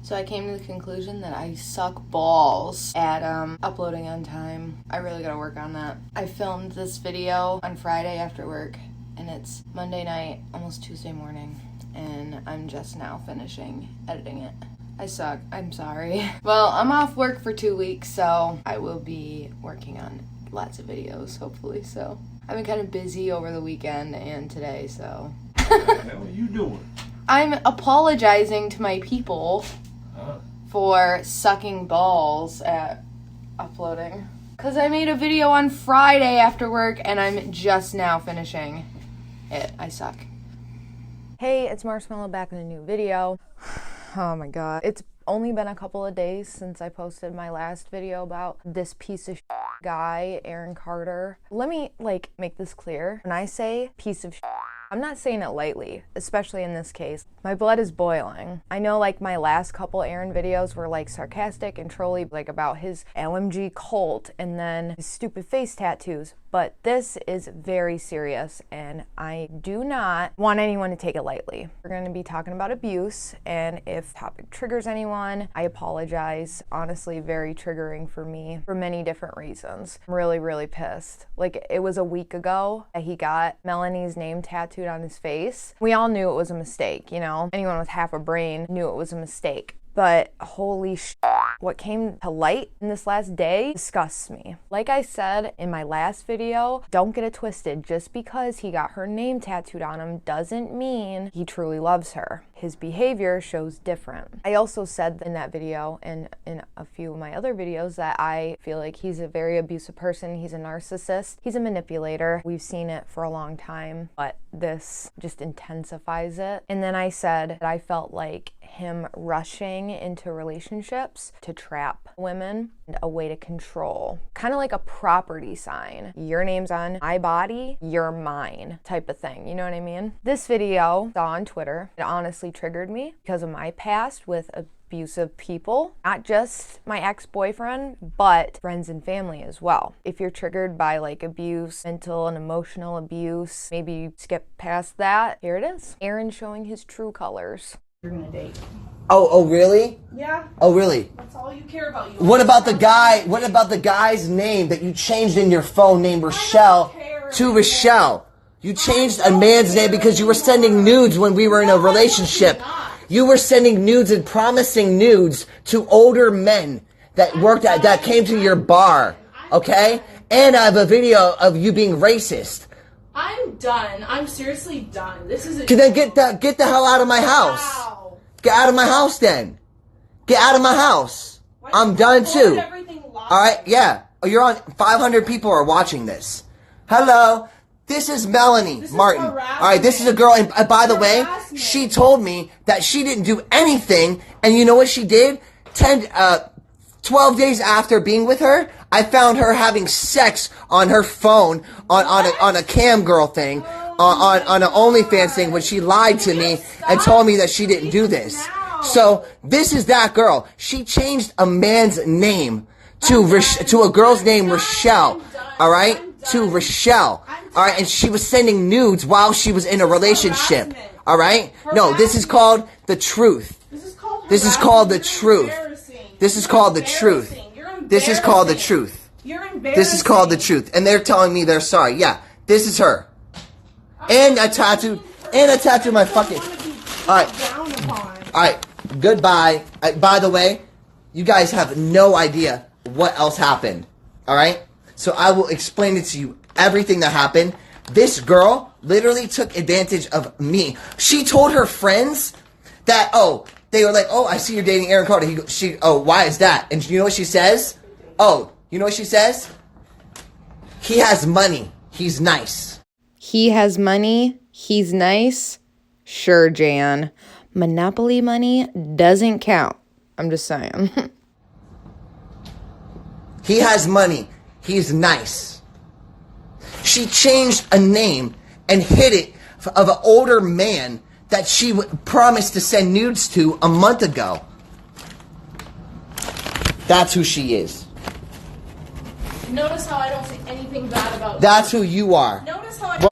So I came to the conclusion that I suck balls at uploading on time. I really gotta work on that. I filmed this video on Friday after work, and it's Monday night, almost Tuesday morning, and I'm just now finishing editing it. I suck. I'm sorry. Well, I'm off work for 2 weeks, so I will be working on lots of videos, hopefully. So I've been kind of busy over the weekend and today, so. What the hell are you doing? I'm apologizing to my people for sucking balls at uploading. Because I made a video on Friday after work and I'm just now finishing it. I suck. Hey, it's Marshmallow back in a new video. Oh my god. It's only been a couple of days since I posted my last video about this piece of guy, Aaron Carter. Let me, make this clear. When I say piece of I'm not saying it lightly, especially in this case. My blood is boiling. I know my last couple Aaron videos were sarcastic and trolly, about his LMG cult and then his stupid face tattoos. But this is very serious and I do not want anyone to take it lightly. We're gonna be talking about abuse, and if the topic triggers anyone, I apologize. Honestly, very triggering for me for many different reasons. I'm really, really pissed. It was a week ago that he got Melanie's name tattooed on his face. We all knew it was a mistake, you know? Anyone with half a brain knew it was a mistake. But holy shit, what came to light in this last day disgusts me. Like I said in my last video, don't get it twisted. Just because he got her name tattooed on him doesn't mean he truly loves her. His behavior shows different. I also said in that video and in a few of my other videos that I feel like he's a very abusive person. He's a narcissist. He's a manipulator. We've seen it for a long time, but this just intensifies it. And then I said that I felt like him rushing into relationships to trap women, a way to control, kind of like a property sign. Your name's on my body, you're mine type of thing, you know what I mean? This video I saw on Twitter, it honestly triggered me because of my past with abusive people, not just my ex-boyfriend, but friends and family as well. If you're triggered by abuse, mental and emotional abuse, maybe skip past that. Here it is. Aaron showing his true colors. You're gonna date. Oh, really? Yeah. Oh, really? That's all you care about. What about the guy? What about the guy's name that you changed in your phone, named Rochelle, to Rochelle? You changed a man's name because you were sending nudes when we were in a relationship. You were sending nudes and promising nudes to older men that that came to your bar, okay? And I have a video of you being racist. I'm done. I'm seriously done. This is a Then get the hell out of my house. Wow. Get out of my house then. Get out of my house. I'm done too. Alright, yeah. Oh, you're on 500 people are watching this. Hello. This is Melanie Martin. Alright, this is a girl, and by the way, she told me that she didn't do anything, and you know what she did? 12 days after being with her, I found her having sex on her phone on a cam girl thing, on an OnlyFans thing, when she lied to me and told me that she didn't do this. So this is that girl. She changed a man's name to a girl's name, Rochelle. All right, to Rochelle. All right, and she was sending nudes while she was in a relationship. All right, no, this is called the truth. This is called the truth. This is called the truth. This is called the truth. This is called the truth. And they're telling me they're sorry. Yeah, this is her. And I tattooed my fucking... Alright, goodbye. By the way, you guys have no idea what else happened. Alright? So I will explain it to you, everything that happened. This girl literally took advantage of me. She told her friends that, they were like, I see you're dating Aaron Carter. Why is that? And you know what she says? You know what she says? He has money. He's nice. He has money. He's nice. Sure, Jan. Monopoly money doesn't count. I'm just saying. He has money. He's nice. She changed a name and hid it of an older man that she promised to send nudes to a month ago. That's who she is. Notice how I don't say anything bad about you. That's who you are. Notice how I...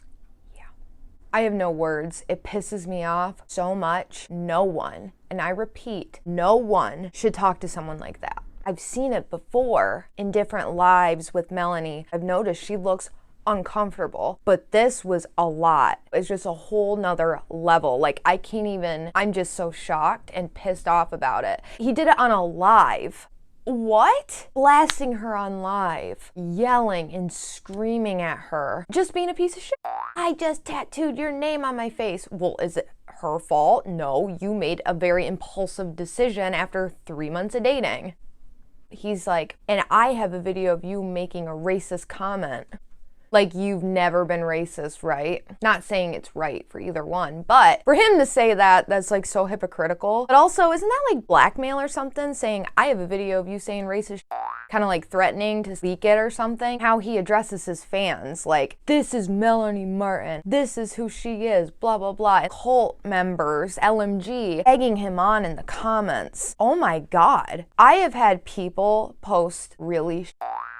I have no words. It pisses me off so much. No one, and I repeat, no one should talk to someone like that. I've seen it before in different lives with Melanie. I've noticed she looks uncomfortable, but this was a lot. It's just a whole nother level. Like, I can't even, I'm just so shocked and pissed off about it. He did it on a live. What? Blasting her on live, yelling and screaming at her, just being a piece of shit. I just tattooed your name on my face. Well, is it her fault? No, you made a very impulsive decision after 3 months of dating. He's like, and I have a video of you making a racist comment. Like, you've never been racist, right? Not saying it's right for either one, but for him to say that, that's like so hypocritical. But also, isn't that like blackmail or something? Saying, I have a video of you saying racist shit, kind of like threatening to leak it or something. How he addresses his fans, like, this is Melanie Martin, this is who she is, blah, blah, blah. Cult members, LMG, egging him on in the comments. Oh my God. I have had people post really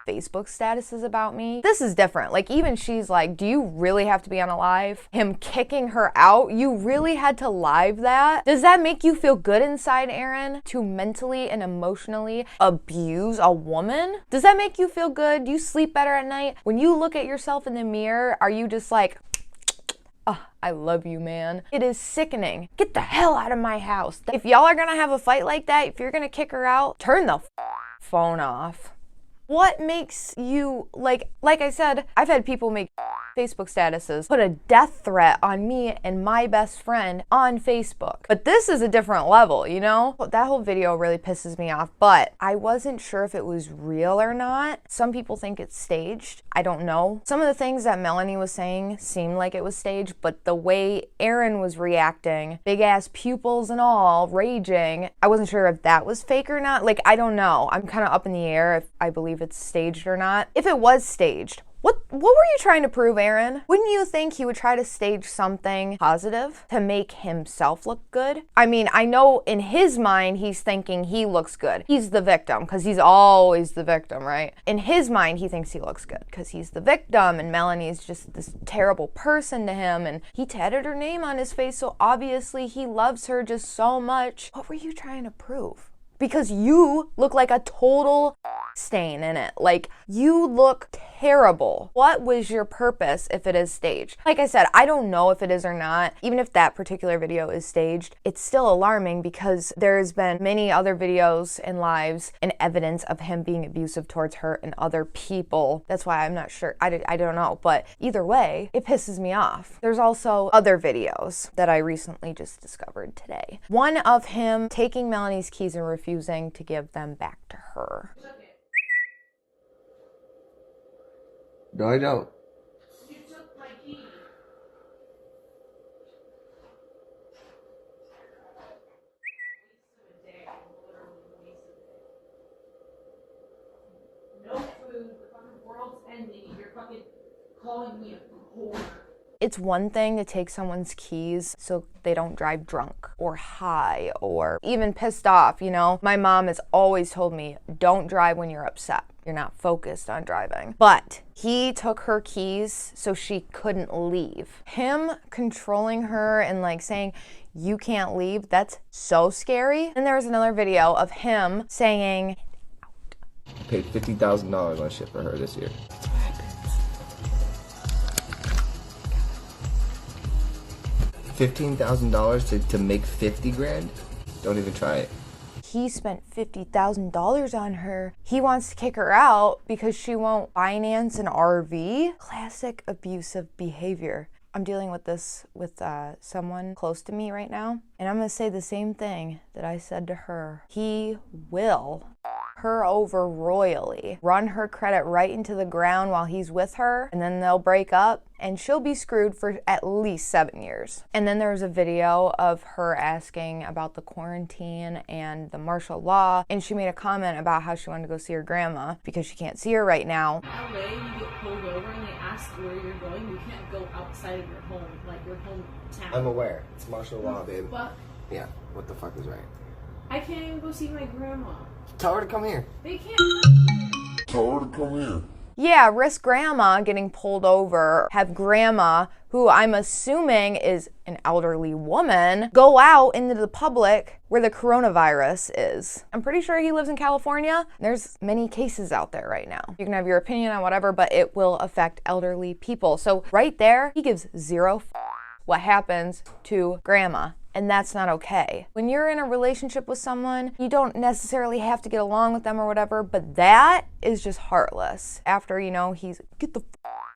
Facebook statuses about me. This is different. Like, even she's like, do you really have to be on a live? Him kicking her out? You really had to live that? Does that make you feel good inside, Aaron? To mentally and emotionally abuse a woman? Does that make you feel good? Do you sleep better at night? When you look at yourself in the mirror, are you just like, oh, I love you, man? It is sickening. Get the hell out of my house. If y'all are gonna have a fight like that, if you're gonna kick her out, turn the phone off. What makes you, like I said, I've had people make Facebook statuses, put a death threat on me and my best friend on Facebook. But this is a different level, you know? That whole video really pisses me off, but I wasn't sure if it was real or not. Some people think it's staged. I don't know. Some of the things that Melanie was saying seemed like it was staged, but the way Aaron was reacting, big ass pupils and all, raging, I wasn't sure if that was fake or not. Like, I don't know. I'm kind of up in the air if I believe it's staged or not. If it was staged, what were you trying to prove, Aaron? Wouldn't you think he would try to stage something positive to make himself look good? I mean, I know in his mind he's thinking he looks good. He's the victim, because he's always the victim, right? In his mind, he thinks he looks good because he's the victim, and Melanie's just this terrible person to him, and he tatted her name on his face, so obviously he loves her just so much. What were you trying to prove? Because you look like a total stain in it. Like, you look terrible. What was your purpose if it is staged? Like I said, I don't know if it is or not. Even if that particular video is staged, it's still alarming because there's been many other videos and lives and evidence of him being abusive towards her and other people. That's why I'm not sure. I don't know. But either way, it pisses me off. There's also other videos that I recently just discovered today. One of him taking Melanie's keys and refusing to give them back to her. No, I don't. You took my key. No food, the fucking world's ending, and you're fucking calling me a whore. It's one thing to take someone's keys so they don't drive drunk or high or even pissed off, you know? My mom has always told me, don't drive when you're upset. You're not focused on driving. But he took her keys so she couldn't leave. Him controlling her and like saying, you can't leave, that's so scary. And there was another video of him saying, I paid $50,000 on shit for her this year. $15,000 to make 50 grand? Don't even try it. He spent $50,000 on her. He wants to kick her out because she won't finance an RV. Classic abusive behavior. I'm dealing with this with someone close to me right now, and I'm gonna say the same thing that I said to her. He will her over royally, run her credit right into the ground while he's with her, and then they'll break up and she'll be screwed for at least 7 years. And then there's a video of her asking about the quarantine and the martial law, and she made a comment about how she wanted to go see her grandma because she can't see her right now. In LA, you get pulled over and they ask where you're going. You can't go outside of your home, like your hometown. I'm aware. It's martial law, babe. But Yeah, what the fuck is right? I can't even go see my grandma. Tell her to come here. They can't. Tell her to come here. Yeah, risk grandma getting pulled over, have grandma, who I'm assuming is an elderly woman, go out into the public where the coronavirus is. I'm pretty sure he lives in California. There's many cases out there right now. You can have your opinion on whatever, but it will affect elderly people. So right there, he gives zero what happens to grandma. And that's not okay. When you're in a relationship with someone, you don't necessarily have to get along with them or whatever, but that is just heartless. After, you know, he's get the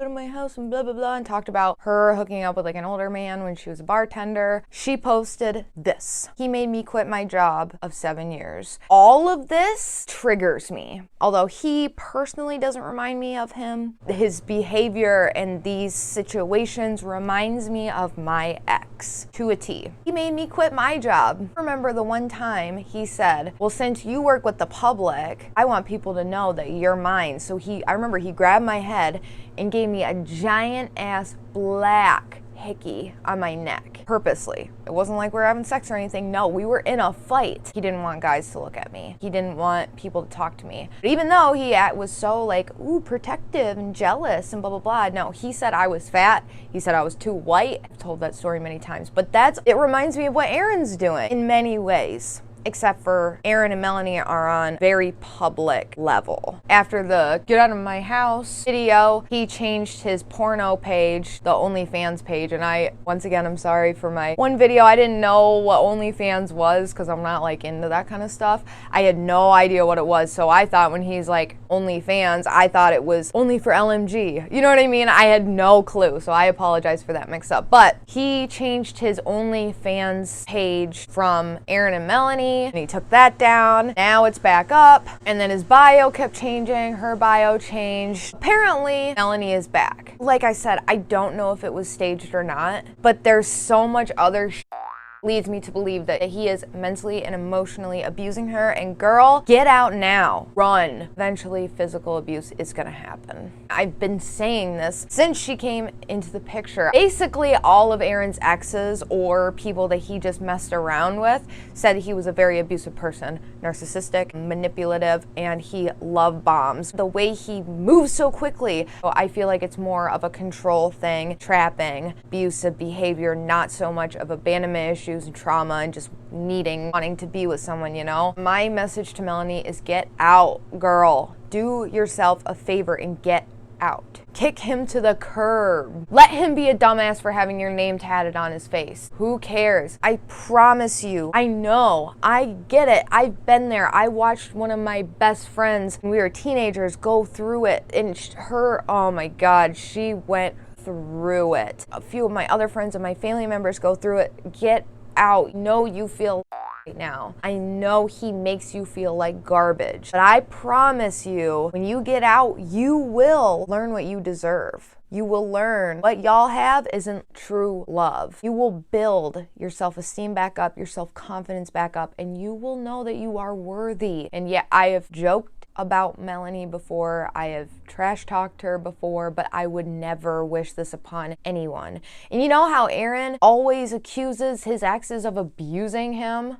out of my house and blah, blah, blah, and talked about her hooking up with like an older man when she was a bartender. She posted this. He made me quit my job of 7 years. All of this triggers me. Although he personally doesn't remind me of him, his behavior in these situations reminds me of my ex to a T. He made me quit my job. I remember the one time he said, well, since you work with the public, I want people to know that you're mine. So I remember he grabbed my head and gave me a giant ass black hickey on my neck, purposely. It wasn't like we were having sex or anything. No, we were in a fight. He didn't want guys to look at me. He didn't want people to talk to me. But even though he was so like, ooh, protective and jealous and blah, blah, blah. No, he said I was fat. He said I was too white. I've told that story many times. But it reminds me of what Aaron's doing in many ways. Except for Aaron and Melanie are on very public level. After the get out of my house video, he changed his porno page, the OnlyFans page, and I'm sorry for my one video. I didn't know what OnlyFans was because I'm not like into that kind of stuff. I had no idea what it was, so I thought when he's like OnlyFans, I thought it was only for LMG. You know what I mean? I had no clue, so I apologize for that mix up. But he changed his OnlyFans page from Aaron and Melanie, and he took that down. Now it's back up. And then his bio kept changing. Her bio changed. Apparently, Melanie is back. Like I said, I don't know if it was staged or not, but there's so much other leads me to believe that he is mentally and emotionally abusing her. And girl, get out now. Run. Eventually, physical abuse is gonna happen. I've been saying this since she came into the picture. Basically, all of Aaron's exes or people that he just messed around with said he was a very abusive person, narcissistic, manipulative, and he love bombs. The way he moves so quickly, I feel like it's more of a control thing, trapping, abusive behavior, not so much of abandonment issues and trauma and just wanting to be with someone, you know? My message to Melanie is get out, girl. Do yourself a favor and get out. Kick him to the curb. Let him be a dumbass for having your name tatted on his face. Who cares? I promise you. I know. I get it. I've been there. I watched one of my best friends when we were teenagers go through it, and oh my God, she went through it. A few of my other friends and my family members go through it. Get out. No, you feel right now. I know he makes you feel like garbage, but I promise you, when you get out, you will learn what you deserve. You will learn what y'all have isn't true love. You will build your self-esteem back up, your self-confidence back up, and you will know that you are worthy. And yeah, I have joked about Melanie before, I have trash talked her before, but I would never wish this upon anyone. And you know how Aaron always accuses his exes of abusing him?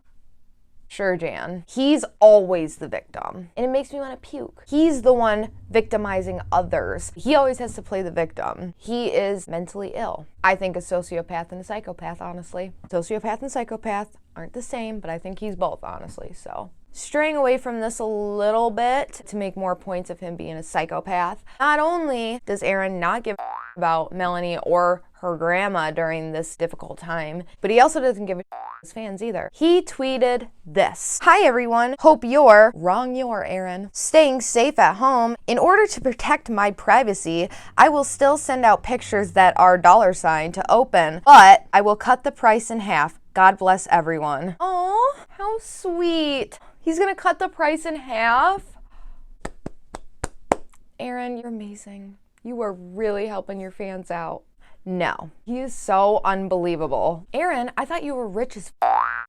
Sure, Jan. He's always the victim. And it makes me want to puke. He's the one victimizing others. He always has to play the victim. He is mentally ill. I think a sociopath and a psychopath, honestly. Sociopath and psychopath aren't the same, but I think he's both, honestly, so. Straying away from this a little bit to make more points of him being a psychopath. Not only does Aaron not give a about Melanie or her grandma during this difficult time, but he also doesn't give a his fans either. He tweeted this. Hi everyone, hope you're, Aaron, staying safe at home. In order to protect my privacy, I will still send out pictures that are $ to open, but I will cut the price in half. God bless everyone. Oh, how sweet. He's gonna cut the price in half? Aaron, you're amazing. You are really helping your fans out. No, he is so unbelievable. Aaron, I thought you were rich as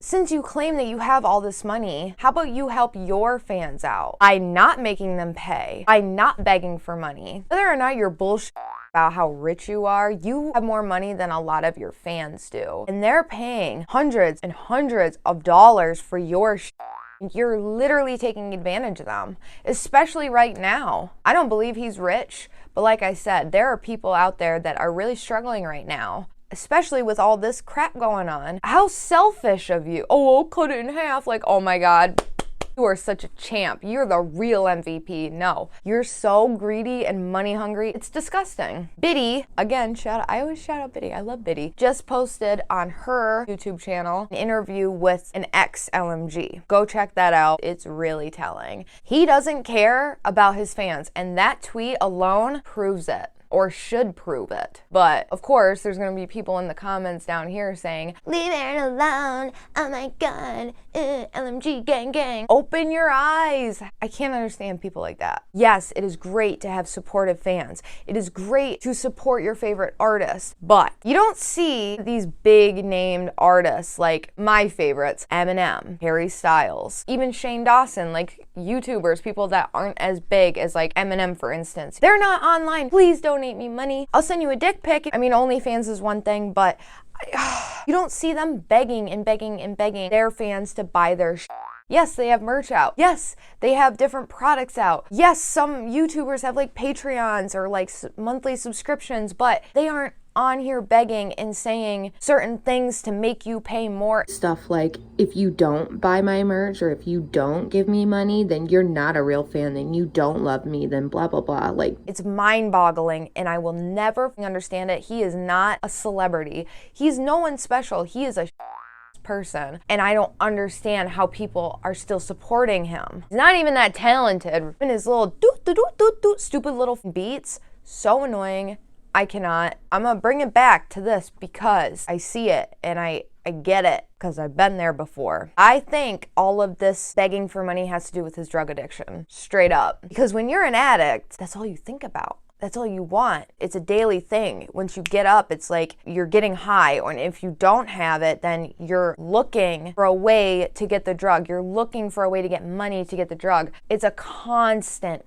Since you claim that you have all this money, how about you help your fans out by not making them pay, by not begging for money? Whether or not you're bullshit about how rich you are, you have more money than a lot of your fans do. And they're paying hundreds and hundreds of dollars for your You're literally taking advantage of them, especially right now. I don't believe he's rich, but like I said, there are people out there that are really struggling right now, especially with all this crap going on. How selfish of you. Oh, I'll cut it in half. Like, oh my God. You are such a champ. You're the real MVP. No, you're so greedy and money hungry. It's disgusting. Biddy, again, I always shout out Biddy. I love Biddy. Just posted on her YouTube channel an interview with an ex-LMG. Go check that out. It's really telling. He doesn't care about his fans, and that tweet alone proves it. Or should prove it. But of course, there's gonna be people in the comments down here saying, leave it alone, oh my God, LMG gang gang. Open your eyes. I can't understand people like that. Yes, it is great to have supportive fans. It is great to support your favorite artists, but you don't see these big named artists like my favorites, Eminem, Harry Styles, even Shane Dawson, like YouTubers, people that aren't as big as like Eminem, for instance. They're not online. Please donate me money. I'll send you a dick pic. I mean, OnlyFans is one thing, but you don't see them begging and begging and begging their fans to buy their shit. Yes, they have merch out. Yes, they have different products out. Yes, some YouTubers have like Patreons or like monthly subscriptions, but they aren't on here begging and saying certain things to make you pay more. Stuff like, if you don't buy my merch or if you don't give me money, then you're not a real fan, then you don't love me, then blah, blah, blah. Like, it's mind-boggling, and I will never understand it. He is not a celebrity. He's no one special. He is a person, and I don't understand how people are still supporting him. He's not even that talented. And his little doot stupid little beats, so annoying. I cannot. I'm gonna bring it back to this because I see it and I get it because I've been there before. I think all of this begging for money has to do with his drug addiction, straight up. Because when you're an addict, that's all you think about. That's all you want. It's a daily thing. Once you get up, it's like you're getting high. And if you don't have it, then you're looking for a way to get the drug. You're looking for a way to get money to get the drug. It's a constant,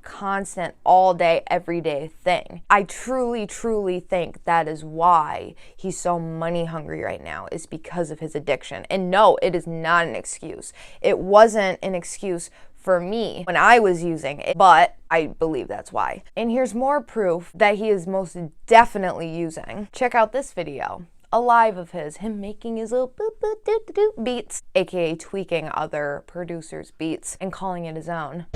all day, everyday thing. I truly, truly think that is why he's so money hungry right now, is because of his addiction. And no, it is not an excuse. It wasn't an excuse for me when I was using it, but I believe that's why. And here's more proof that he is most definitely using. Check out this video, a live of him making his little boop boop doo doo doo beats, aka tweaking other producers' beats and calling it his own.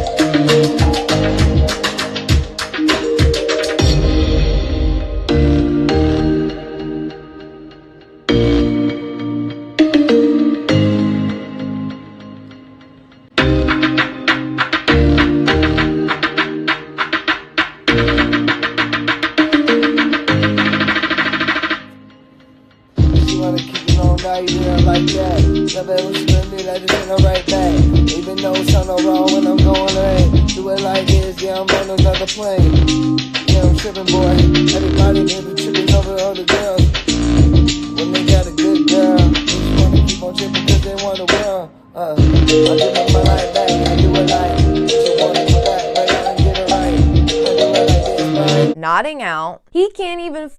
Like that, never ever spend me like this in the right back. Even though it's on the wrong when I'm going late. Do it like this, yeah, I'm on another plane. Yeah, I'm tripping, boy. Everybody be tripping over other girls. When they got a good girl, they just wanna keep on tripping because they want the world. I give them my life back, I do it like she wanted it back, but I don't get it right. I do it like this, right? Nodding out. He can't even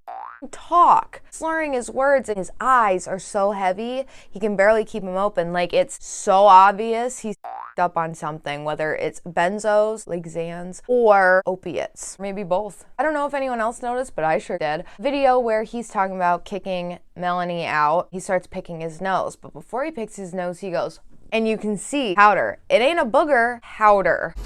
talk, slurring his words, and his eyes are so heavy he can barely keep them open. Like, it's so obvious he's up on something, whether it's benzos like Xans or opiates, maybe both. I don't know if anyone else noticed, but I sure did. Video where he's talking about kicking Melanie out. He starts picking his nose, but before he picks his nose, he goes, and you can see powder. It ain't a booger, powder.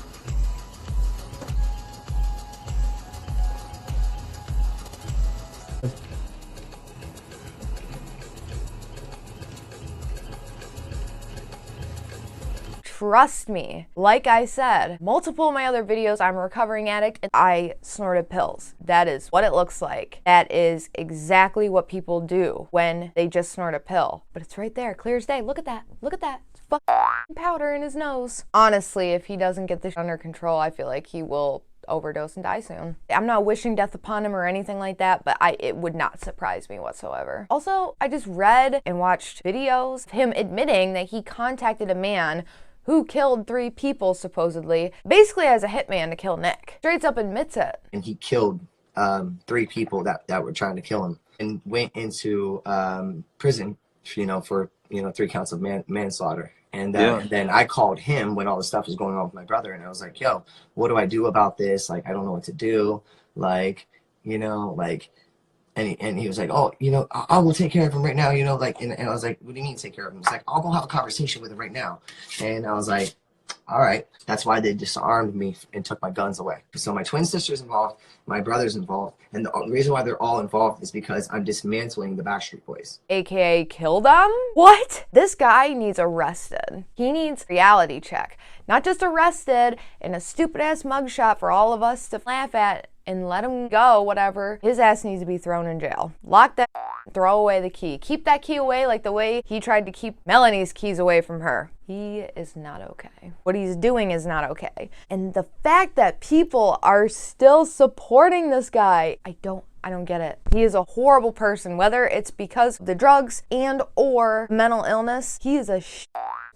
Trust me, like I said, multiple of my other videos, I'm a recovering addict and I snorted pills. That is what it looks like. That is exactly what people do when they just snort a pill. But it's right there, clear as day. Look at that. Look at that. It's fucking powder in his nose. Honestly, if he doesn't get this under control, I feel like he will overdose and die soon. I'm not wishing death upon him or anything like that, but it would not surprise me whatsoever. Also, I just read and watched videos of him admitting that he contacted a man who killed 3 people, supposedly, basically as a hitman to kill Nick. Straight up admits it. And he killed 3 people that were trying to kill him, and went into prison, for 3 counts of manslaughter. And then I called him when all the stuff was going on with my brother, and I was like, yo, what do I do about this? Like, I don't know what to do. Like, you know, like, and he was like, oh, you know, I will take care of him right now, you know, like, and I was like, what do you mean take care of him? He's like, I'll go have a conversation with him right now. And I was like, all right. That's why they disarmed me and took my guns away. So my twin sister's involved, my brother's involved, and the reason why they're all involved is because I'm dismantling the Backstreet Boys. AKA kill them? What? This guy needs arrested. He needs reality check. Not just arrested in a stupid ass mugshot for all of us to laugh at and let him go, whatever. His ass needs to be thrown in jail. Lock that, throw away the key. Keep that key away like the way he tried to keep Melanie's keys away from her. He is not okay. What he's doing is not okay. And the fact that people are still supporting this guy, I don't get it. He is a horrible person, whether it's because of the drugs and or mental illness. He is a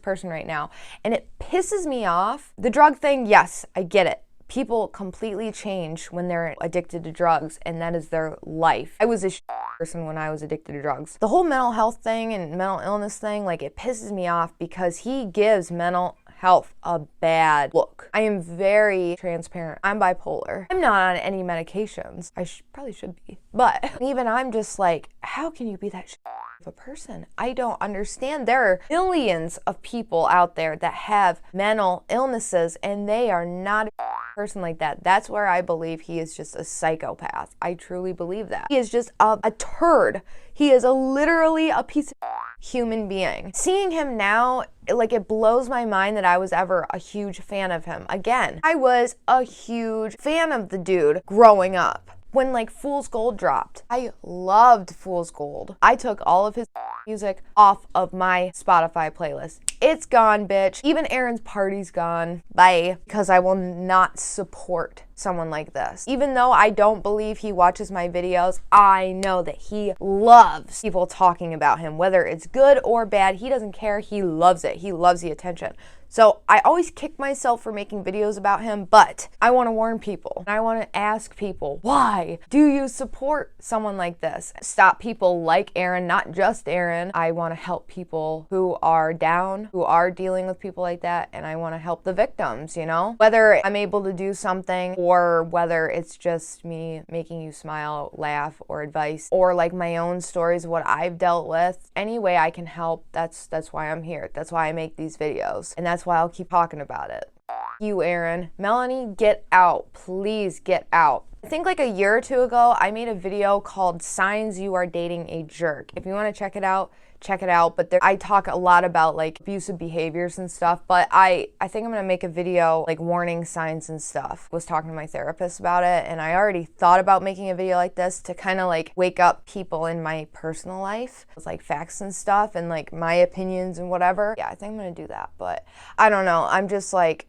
person right now. And it pisses me off. The drug thing, yes, I get it. People completely change when they're addicted to drugs, and that is their life. I was a person when I was addicted to drugs. The whole mental health thing and mental illness thing, like, it pisses me off because he gives mental health a bad look. I am very transparent. I'm bipolar. I'm not on any medications. I probably should be. But even I'm just like, how can you be that of a person? I don't understand. There are millions of people out there that have mental illnesses and they are not a person like that. That's where I believe he is just a psychopath. I truly believe that. He is just a turd. He is literally a piece of human being. Seeing him now, like, it blows my mind that I was ever a huge fan of him. Again, I was a huge fan of the dude growing up. When, like, Fool's Gold dropped, I loved Fool's Gold. I took all of his music off of my Spotify playlist. It's gone, bitch. Even Aaron's Party's gone. Bye. Because I will not support someone like this. Even though I don't believe he watches my videos, I know that he loves people talking about him. Whether it's good or bad, he doesn't care. He loves it. He loves the attention. So I always kick myself for making videos about him, but I want to warn people. I want to ask people, why do you support someone like this? Stop people like Aaron, not just Aaron. I want to help people who are down, who are dealing with people like that, and I want to help the victims, you know? Whether I'm able to do something or whether it's just me making you smile, laugh, or advice, or like my own stories of what I've dealt with, any way I can help, that's why I'm here. That's why I make these videos. And that's why I'll keep talking about it. You, Aaron. Melanie, get out. Please get out. I think like a year or two ago, I made a video called Signs You Are Dating a Jerk. If you want to check it out, check it out. But I talk a lot about like abusive behaviors and stuff. But I think I'm going to make a video like warning signs and stuff. I was talking to my therapist about it, and I already thought about making a video like this to kind of like wake up people in my personal life with like facts and stuff and like my opinions and whatever. Yeah, I think I'm going to do that. But I don't know. I'm just like,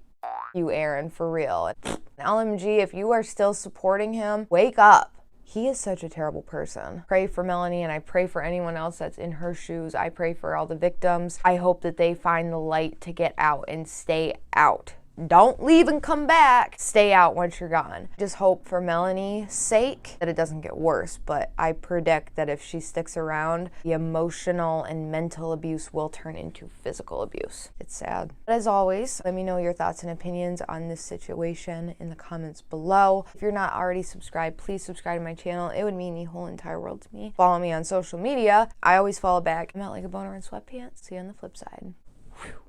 you, Aaron, for real. LMG, if you are still supporting him, wake up. He is such a terrible person. Pray for Melanie, and I pray for anyone else that's in her shoes. I pray for all the victims. I hope that they find the light to get out and stay out. Don't leave and come back. Stay out once you're gone. Just hope for Melanie's sake that it doesn't get worse, but I predict that if she sticks around, the emotional and mental abuse will turn into physical abuse. It's sad. But as always, let me know your thoughts and opinions on this situation in the comments below. If you're not already subscribed, please subscribe to my channel. It would mean the whole entire world to me. Follow me on social media. I always follow back. I'm out like a boner in sweatpants. See you on the flip side.